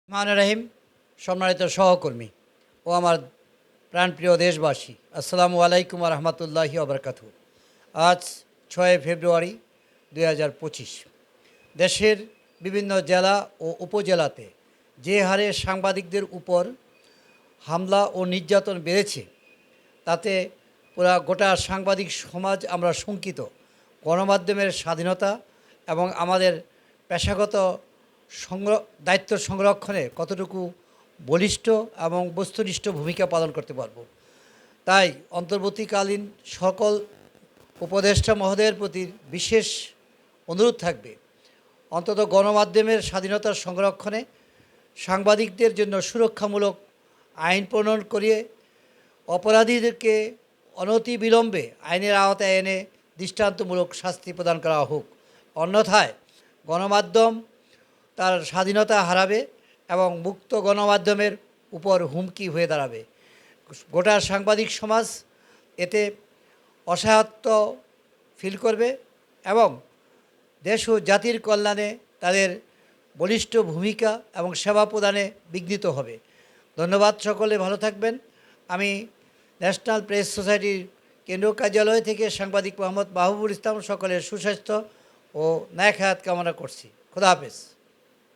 মান রাহিম, সম্মানিত সহকর্মী ও আমার প্রাণপ্রিয় দেশবাসী, আসসালামু আলাইকুম রহমতুল্লাহি ওবরকাতু। আজ 6 ফেব্রুয়ারি 2025। দেশের বিভিন্ন জেলা ও উপজেলাতে যে হারে সাংবাদিকদের উপর হামলা ও নির্যাতন বেড়েছে, তাতে গোটা সাংবাদিক সমাজ আমরা শঙ্কিত। গণমাধ্যমের স্বাধীনতা এবং আমাদের পেশাগত দায়িত্ব সংরক্ষণে কতটুকু বলিষ্ঠ এবং বস্তুনিষ্ঠ ভূমিকা পালন করতে পারব। তাই অন্তর্বর্তীকালীন সকল উপদেষ্টা মহোদয়ের প্রতি বিশেষ অনুরোধ থাকবে, অন্তত গণমাধ্যমের স্বাধীনতা সংরক্ষণে সাংবাদিকদের জন্য সুরক্ষামূলক আইন প্রণয়ন করিয়ে অপরাধীদেরকে অনতিবিলম্বে আইনের আওতায় এনে দৃষ্টান্তমূলক শাস্তি প্রদান করা হোক। অন্যথায় গণমাধ্যম তার স্বাধীনতা হারাবে এবং মুক্ত গণমাধ্যমের উপর হুমকি হয়ে দাঁড়াবে। গোটা সাংবাদিক সমাজ এতে অসহায়ত্ব ফিল করবে এবং দেশ ও জাতির কল্যাণে তাদের বলিষ্ঠ ভূমিকা এবং সেবা প্রদানে বিঘ্নিত হবে। ধন্যবাদ। সকলে ভালো থাকবেন। আমি ন্যাশনাল প্রেস সোসাইটির কেন্দ্রীয় কার্যালয় থেকে সাংবাদিক মোহাম্মদ মাহবুবুল ইসলাম সকলের সুস্বাস্থ্য ও ন্যায় হায়াত কামনা করছি। খোদা হাফেজ।